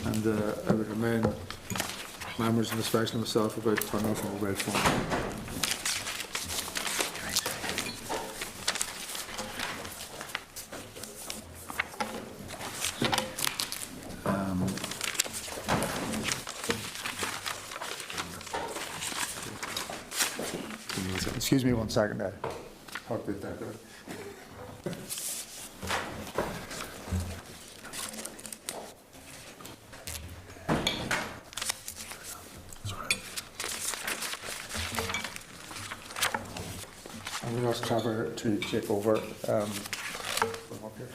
And I would remind members, and especially myself, about turning off mobile phone. Excuse me 1 second there. Talk to that. I'm going to ask Trevor to take over from up here.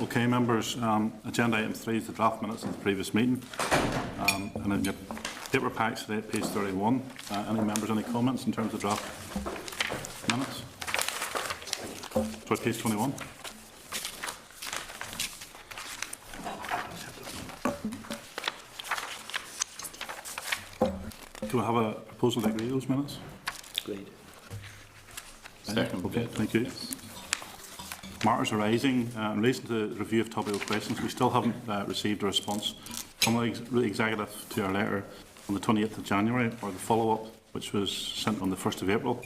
Okay, members, agenda item 3 is the draft minutes of the previous meeting. And in your paper packs today at page 31, any members, any comments in terms of draft minutes? Sorry, page 21. Do I have a proposal to agree those minutes? Agreed. Second. Okay, thank you. Matters arising in relation to the review of topical questions. We still haven't received a response from the Executive to our letter on the 28th of January, or the follow-up, which was sent on the 1st of April.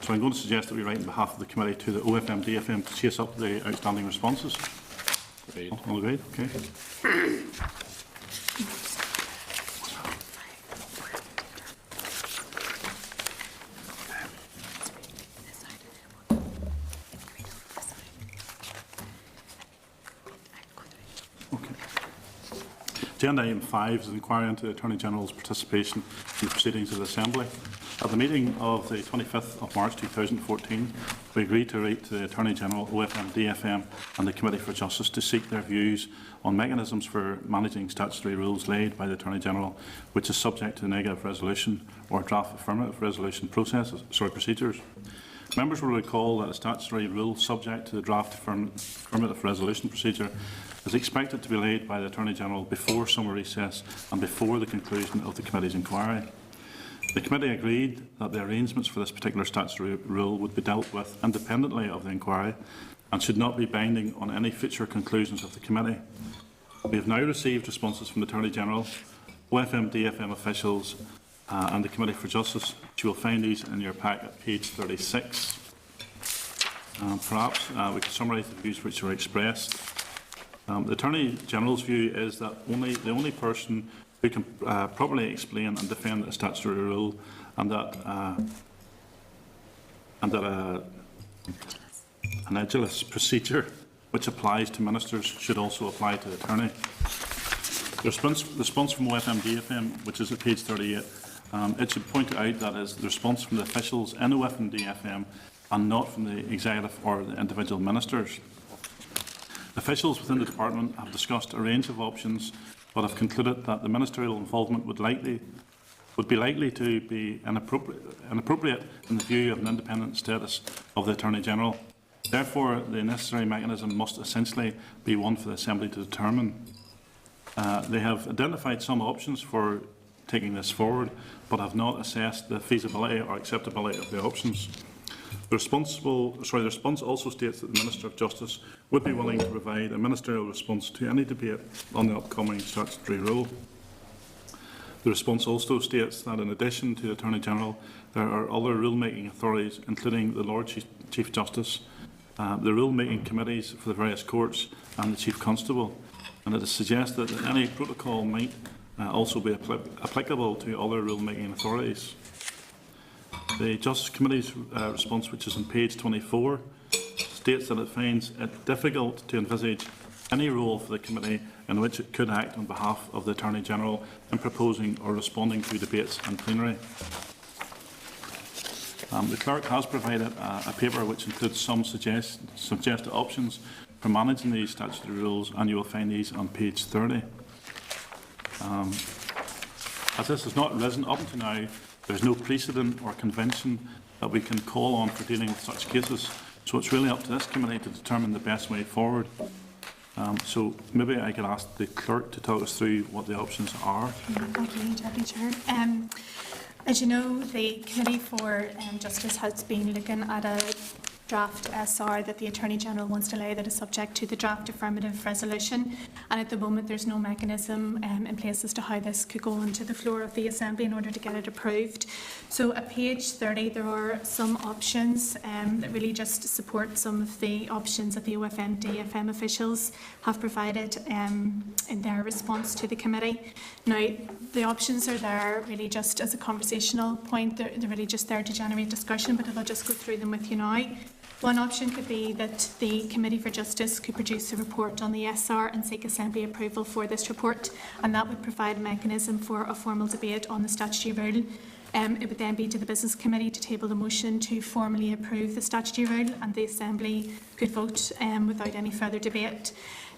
So I'm going to suggest that we write on behalf of the committee to the OFM DFM to chase up the outstanding responses. Agreed. All agreed? Okay. Agenda item 5 is an inquiry into the Attorney General's participation in the proceedings of the Assembly. At the meeting of the 25th of March 2014, we agreed to write to the Attorney General, OFM, DFM and the Committee for Justice to seek their views on mechanisms for managing statutory rules laid by the Attorney General, which is subject to negative resolution or draft affirmative resolution procedures. Members will recall that a statutory rule subject to the draft affirmative resolution procedure is expected to be laid by the Attorney General before summer recess and before the conclusion of the Committee's inquiry. The Committee agreed that the arrangements for this particular statutory rule would be dealt with independently of the inquiry and should not be binding on any future conclusions of the Committee. We have now received responses from the Attorney General, OFM, DFM officials and the Committee for Justice. You will find these in your pack at page 36. Perhaps we could summarise the views which were expressed. The Attorney General's view is that the only person who can properly explain and defend a statutory rule and that an aegis procedure which applies to ministers should also apply to the Attorney. The response from OFM DFM, which is at page 38, it should point out that is the response from the officials in OFM DFM and not from the Executive or the individual ministers. Officials within the department have discussed a range of options but have concluded that the ministerial involvement would be likely to be inappropriate in the view of an independent status of the Attorney General. Therefore, the necessary mechanism must essentially be one for the Assembly to determine. They have identified some options for taking this forward, but have not assessed the feasibility or acceptability of the options. The response also states that the Minister of Justice would be willing to provide a ministerial response to any debate on the upcoming statutory rule. The response also states that in addition to the Attorney General, there are other rulemaking authorities, including the Lord Chief Justice, the rulemaking committees for the various courts and the Chief Constable, and it is suggested that any protocol might also be applicable to other rulemaking authorities. The Justice Committee's response, which is on page 24, states that it finds it difficult to envisage any role for the committee in which it could act on behalf of the Attorney General in proposing or responding to debates in plenary. The Clerk has provided a paper which includes some suggested options for managing these statutory rules, and you will find these on page 30. As this has not arisen up to now, there is no precedent or convention that we can call on for dealing with such cases. So it's really up to this committee to determine the best way forward. So maybe I could ask the clerk to talk us through what the options are. Thank you, Deputy Chair. As you know, the Committee for Justice has been looking at a draft SR that the Attorney-General wants to lay that is subject to the draft affirmative resolution, and at the moment there's no mechanism in place as to how this could go onto the floor of the Assembly in order to get it approved. So at page 30 there are some options that really just support some of the options that the OFM DFM officials have provided in their response to the committee. Now the options are there really just as a conversational point, they're really just there to generate discussion, but I'll just go through them with you now. One option could be that the Committee for Justice could produce a report on the SR and seek Assembly approval for this report, and that would provide a mechanism for a formal debate on the statutory rule. It would then be to the Business Committee to table the motion to formally approve the statutory rule, and the Assembly could vote without any further debate.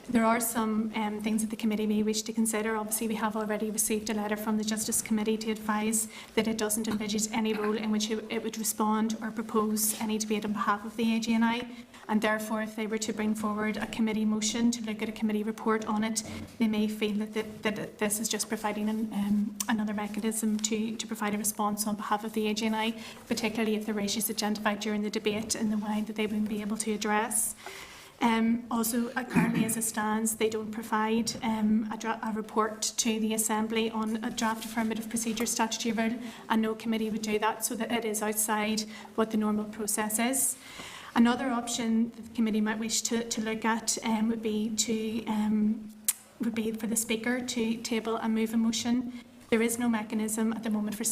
There are some things that the committee may wish to consider. Obviously, we have already received a letter from the Justice Committee to advise that it doesn't envisage any role in which it would respond or propose any debate on behalf of the AGNI. And therefore, if they were to bring forward a committee motion to look at a committee report on it, they may feel that this is just providing another mechanism to provide a response on behalf of the AGNI, particularly if there were issues identified during the debate in the way that they wouldn't be able to address. Also, currently as it stands, they don't provide a report to the Assembly on a draft affirmative procedure statutory rule, and no committee would do that, so that it is outside what the normal process is. Another option that the committee might wish to look at would be for the Speaker to table and move a motion. There is no mechanism at the moment for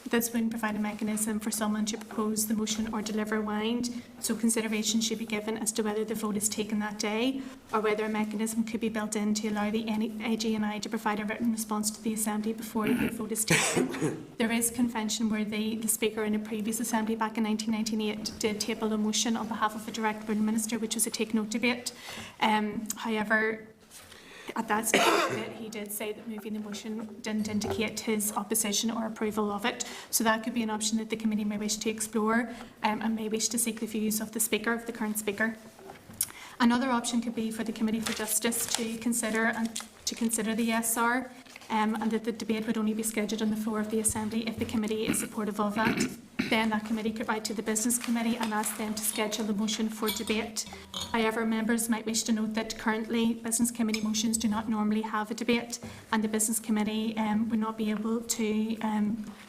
this wouldn't provide a mechanism for someone to propose the motion or deliver wind, so consideration should be given as to whether the vote is taken that day or whether a mechanism could be built in to allow the AGNI to provide a written response to the Assembly before the vote is taken. There is convention where the Speaker in a previous Assembly back in 1998 did table a motion on behalf of a direct Rule Minister, which was a take note debate. However, at that stage, he did say that moving the motion didn't indicate his opposition or approval of it. So that could be an option that the committee may wish to explore and may wish to seek the views of the Speaker, of the current Speaker. Another option could be for the Committee for Justice to consider the SR and that the debate would only be scheduled on the floor of the Assembly if the committee is supportive of that. Then that committee could write to the Business Committee and ask them to schedule the motion for debate. However, members might wish to note that currently Business Committee motions do not normally have a debate, and the Business Committee would not be able to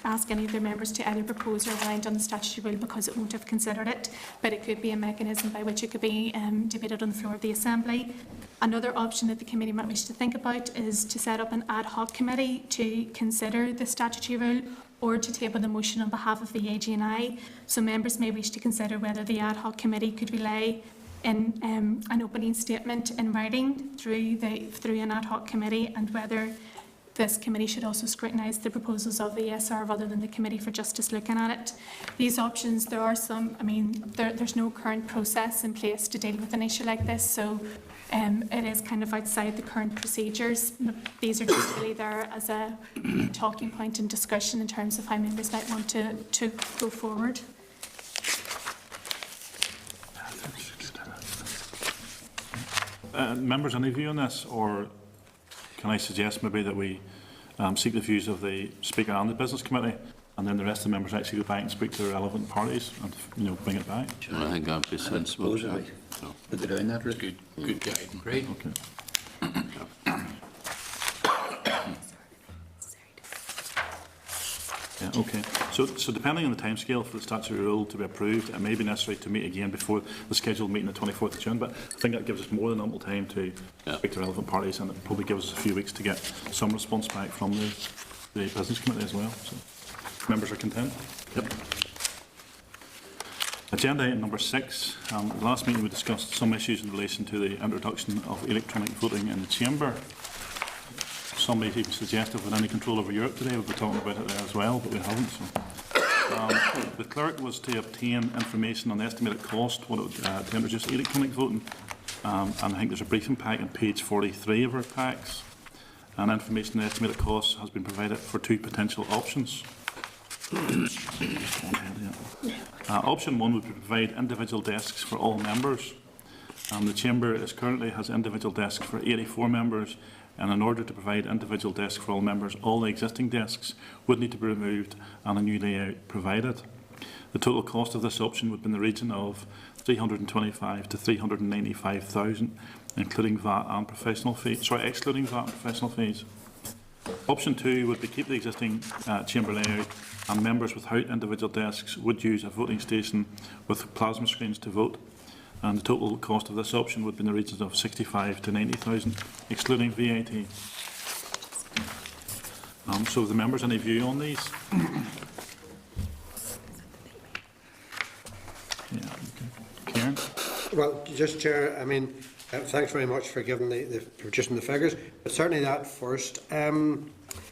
ask any of their members to either propose or wind on the statutory rule because it won't have considered it, but it could be a mechanism by which it could be debated on the floor of the Assembly. Another option that the committee might wish to think about is to set up an ad hoc committee to consider the statutory rule or to table the motion on behalf of the AGNI. So members may wish to consider whether the ad hoc committee could relay in an opening statement in writing through an ad hoc committee, and whether this committee should also scrutinise the proposals of the SR rather than the Committee for Justice looking at it. These options, there are some, there's no current process in place to deal with an issue like this, so it is kind of outside the current procedures. These are just really there as a talking point and discussion in terms of how members might want to go forward. Members, any view on this, or can I suggest maybe that we seek the views of the Speaker and the Business Committee, and then the rest of the members actually go back and speak to the relevant parties and bring it back? I think that would be sensible. Put it down that route. Good guidance. Great. Okay. Yeah, okay. So depending on the timescale for the statutory rule to be approved, it may be necessary to meet again before the scheduled meeting on the 24th of June, but I think that gives us more than ample time to speak to relevant parties, and it probably gives us a few weeks to get some response back from the Business Committee as well. So members are content? Yep. Agenda item number 6. The last meeting we discussed some issues in relation to the introduction of electronic voting in the Chamber. Somebody even suggested with any control over Europe today, we'll be talking about it there as well, but we haven't. So. The clerk was to obtain information on the estimated cost to introduce electronic voting. and I think there's a briefing pack on page 43 of our packs. And information on estimated costs has been provided for 2 potential options. Option 1 would provide individual desks for all members. The Chamber currently has individual desks for 84 members, and in order to provide individual desks for all members, all the existing desks would need to be removed and a new layout provided. The total cost of this option would be in the region of $325,000 to $395,000, including VAT and professional fees. Sorry, excluding VAT and professional fees. Option 2 would be keep the existing chamber layout, and members without individual desks would use a voting station with plasma screens to vote. And the total cost of this option would be in the regions of $65,000 to $90,000, excluding VAT. So, the members, any view on these? Yeah, okay. Kieran? Well, just Chair, I mean, thanks very much for giving for producing the figures. But certainly that first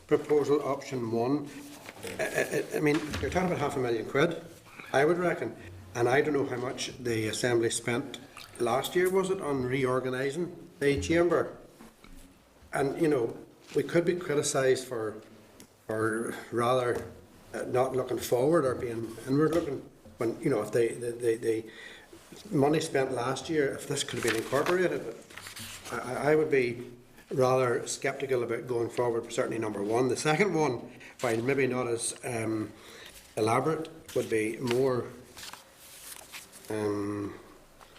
proposal, option 1, I mean, you're talking about £500,000, I would reckon. And I don't know how much the Assembly spent last year, was it, on reorganising the Chamber? And, you know, we could be criticised for rather not looking forward or being inward looking when, you know, if the money spent last year, if this could have been incorporated, I would be rather sceptical about going forward, certainly number 1. The second one, while maybe not as elaborate, would be more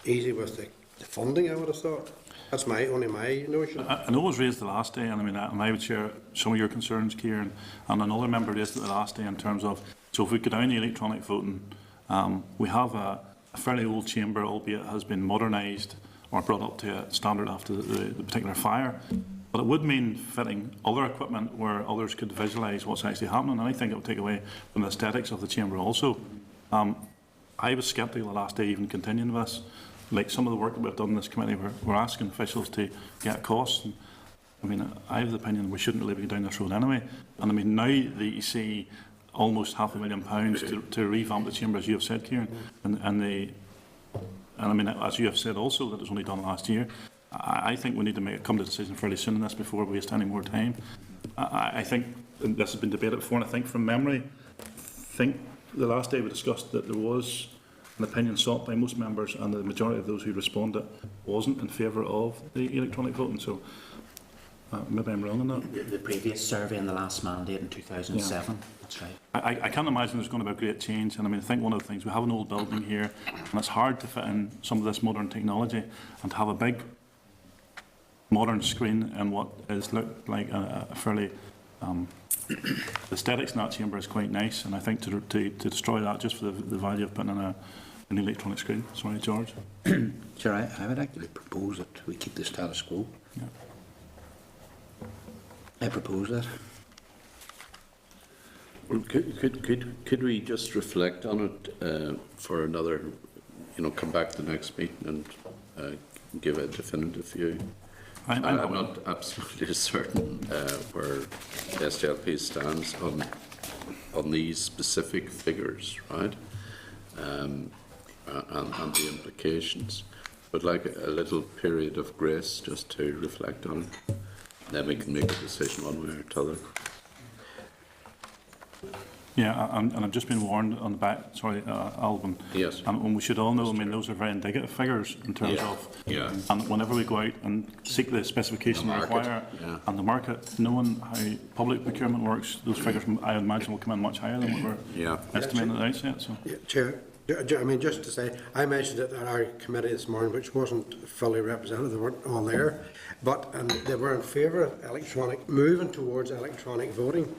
easy with the funding, I would have thought. That's only my notion. I know it was raised the last day, and I mean, I would share some of your concerns, Kieran, and another member raised it the last day in terms of, so if we go down the electronic voting, we have a fairly old chamber, albeit it has been modernised or brought up to a standard after the particular fire. But it would mean fitting other equipment where others could visualise what's actually happening, and I think it would take away from the aesthetics of the chamber also. I was sceptical the last day even continuing this. Like some of the work that we've done in this committee, we're asking officials to get costs. And, I mean, I have the opinion we shouldn't really be down this road anyway. And I mean, now that you see almost £500,000 to revamp the chamber, as you have said, Kieran, and I mean, as you have said also, that it was only done last year. I think we need to come to a decision fairly soon on this before we waste any more time. I think, and this has been debated before, and I think from memory, the last day we discussed that there was an opinion sought by most members, and the majority of those who responded wasn't in favour of the electronic voting. So maybe I'm wrong on that. The previous survey in the last mandate in 2007. Yeah. That's right. I can't imagine there's going to be a great change. And I mean, I think one of the things, we have an old building here, and it's hard to fit in some of this modern technology and to have a big modern screen in what is looked like a fairly the aesthetics in that chamber is quite nice, and I think to destroy that just for the value of putting in an electronic screen. Sorry, George. Sure, I would actually propose that we keep the status quo. Yeah. I propose that. Well, could we just reflect on it for another, come back to the next meeting and give a definitive view? I'm not absolutely certain where SDLP stands on these specific figures, right? And the implications. But like a little period of grace just to reflect on it. Then we can make a decision one way or the other. Yeah, and I've just been warned on the back, sorry, Alvin. Yes. And we should all know, I mean, those are very indicative figures in terms of, and whenever we go out and seek the specification we require and the market, knowing how public procurement works, those figures, I imagine, will come in much higher than what we're estimating at the outset. So. Yeah, Chair, I mean, just to say, I mentioned it at our committee this morning, which wasn't fully represented, they weren't all there, but they were in favour of moving towards electronic voting.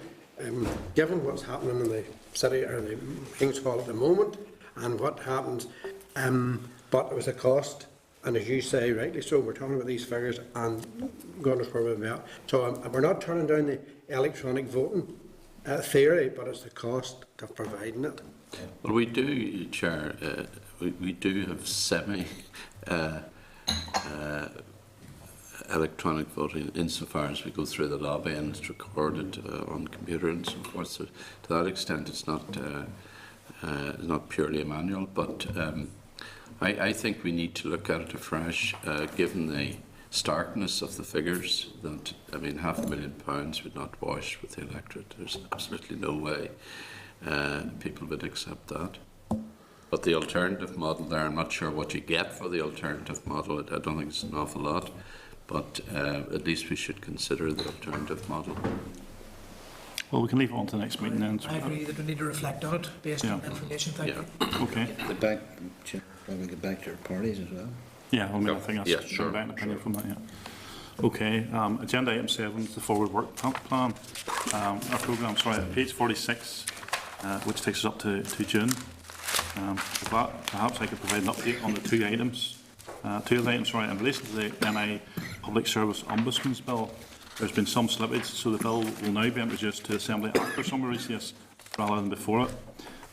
Given what's happening in the city or the King's Hall at the moment and what happens, but it was a cost, and as you say rightly so, we're talking about these figures and goodness where we're at. So we're not turning down the electronic voting theory, but it's the cost of providing it. Well, we do, Chair, we do have electronic voting insofar as we go through the lobby and it's recorded on computer and so forth. So to that extent, it's not purely a manual. But I think we need to look at it afresh, given the starkness of the figures. That, I mean, £500,000 would not wash with the electorate. There's absolutely no way people would accept that. But the alternative model there, I'm not sure what you get for the alternative model. I don't think it's an awful lot, but at least we should consider the alternative model. Well, we can leave it on to the next meeting then. I agree that we need to reflect on it based on information. Thank you. Okay. Get back, probably get back to our parties as well. Yeah, I mean, I think that's Yeah, sure, an opinion from that, yeah. Okay, agenda item 7 is the forward work plan. Our programme, sorry, at page 46, which takes us up to June. With that, perhaps I could provide an update on the two items. Two of the items, sorry, in relation to the NI Public Service Ombudsman's Bill. There's been some slippage, so the bill will now be introduced to Assembly after summer recess rather than before it.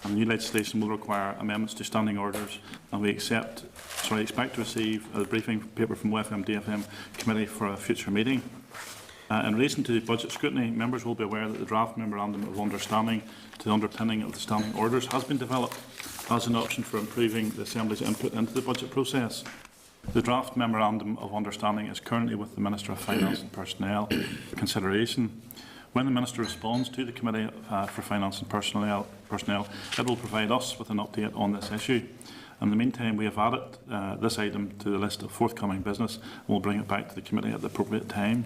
And new legislation will require amendments to standing orders, and we expect to receive a briefing paper from OFM-DFM Committee for a future meeting. In relation to budget scrutiny, members will be aware that the draft Memorandum of Understanding to the underpinning of the standing orders has been developed as an option for improving the Assembly's input into the budget process. The draft Memorandum of Understanding is currently with the Minister of Finance and Personnel for consideration. When the Minister responds to the Committee for Finance and Personnel, it will provide us with an update on this issue. In the meantime, we have added this item to the list of forthcoming business and will bring it back to the Committee at the appropriate time.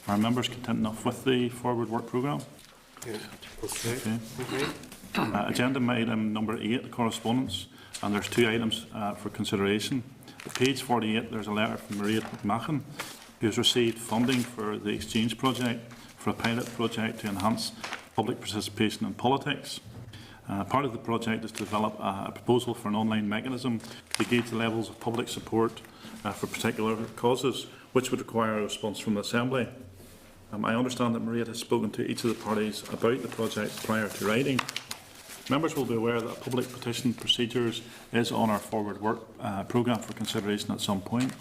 Are members content enough with the forward work programme? Yeah. Okay. Agenda item number 8, correspondence, and there's two items for consideration. At page 48, there's a letter from Maria McMahon, who has received funding for the Exchange project, for a pilot project to enhance public participation in politics. Part of the project is to develop a proposal for an online mechanism to gauge the levels of public support for particular causes, which would require a response from the Assembly. I understand that Maria has spoken to each of the parties about the project prior to writing. Members will be aware that public petition procedures is on our forward work programme for consideration at some point.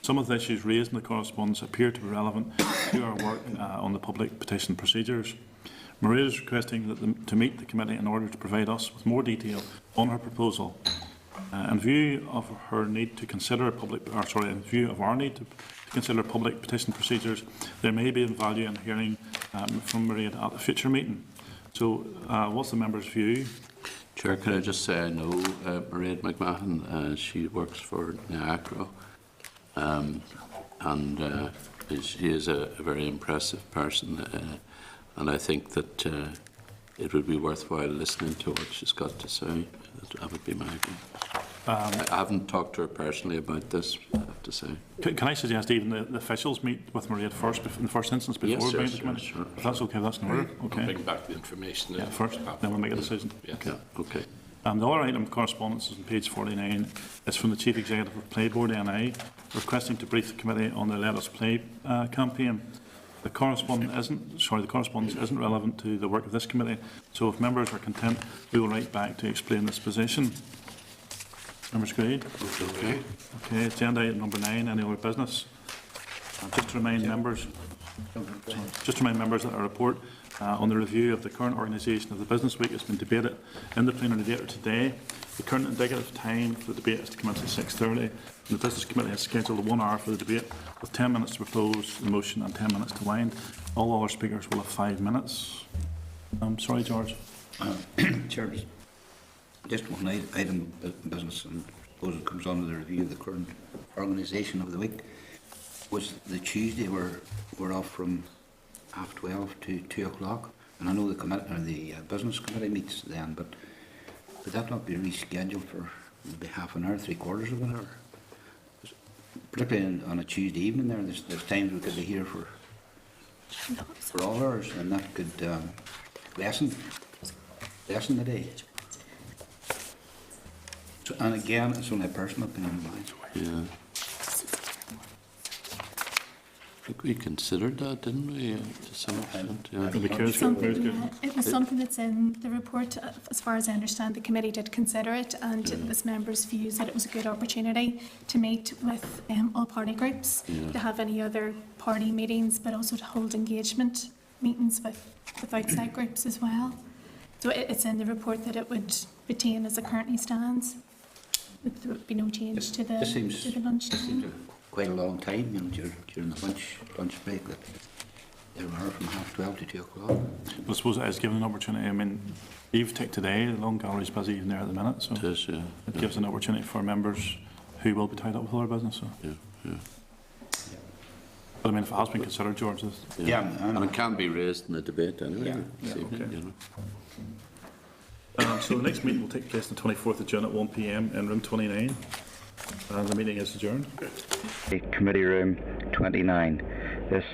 Some of the issues raised in the correspondence appear to be relevant to our work on the public petition procedures. Maria is requesting to meet the committee in order to provide us with more detail on her proposal. In view of our need to consider public petition procedures, there may be value in hearing from Maria at a future meeting. So, what's the member's view? Chair, can I just say I know Maria McMahon. She works for NIACRO, and she is a very impressive person, and I think that it would be worthwhile listening to what she's got to say. That would be my view. I haven't talked to her personally about this, I have to say. Can I suggest even the officials meet with Maria first, in the first instance, before bringing the committee? Sure. If that's okay, that's in order. Okay. Bring back the information. Yeah, first, then we'll make a decision. Yes. Yeah, okay. The other item of correspondence is on page 49. It's from the Chief Executive of Playboard NI, requesting to brief the committee on the Let Us Play campaign. The correspondence isn't relevant to the work of this committee, so if members are content, we will write back to explain this position. Members agreed? Okay. Okay, agenda item number 9, any other business? Just to remind members that our report on the review of the current organisation of the business week has been debated in the plenary later today. The current indicative time for the debate is to commence at 6:30. And the business committee has scheduled 1 hour for the debate, with 10 minutes to propose the motion and 10 minutes to wind. All other speakers will have 5 minutes. Sorry, George. Chair, just one item of business, and I suppose it comes under the review of the current organisation of the week. Was the Tuesday we're off from 12:30 to 2 o'clock, and I know the business committee meets then, but would that not be rescheduled for maybe half an hour, 3/4 of an hour? Particularly on a Tuesday evening there's times we could be here for all hours, and that could lessen the day. So, and again, it's only a personal opinion of mine. Yeah. I think we considered that, didn't we, to some extent? Yeah. It was something that's in the report. As far as I understand, the committee did consider it, and it was members' views that it was a good opportunity to meet with all party groups, to have any other party meetings, but also to hold engagement meetings with outside groups as well. So it's in the report that it would retain as it currently stands. There would be no change to the This seems, lunch this time. seems quite a long time, you know, during the lunch break, that they were from 12:30 to 2 o'clock. But I suppose it is given an opportunity. I mean, Eve take today, the Long Gallery's busy even there at the minute, so It is, yeah. it gives an opportunity for members who will be tied up with other business. So. Yeah. But I mean, if it has been considered, George, Yeah, And it can be raised in the debate anyway. Yeah, this evening, you know. so the next meeting will take place on the 24th of June at 1 p.m. in room 29, and the meeting is adjourned. Committee room 29. This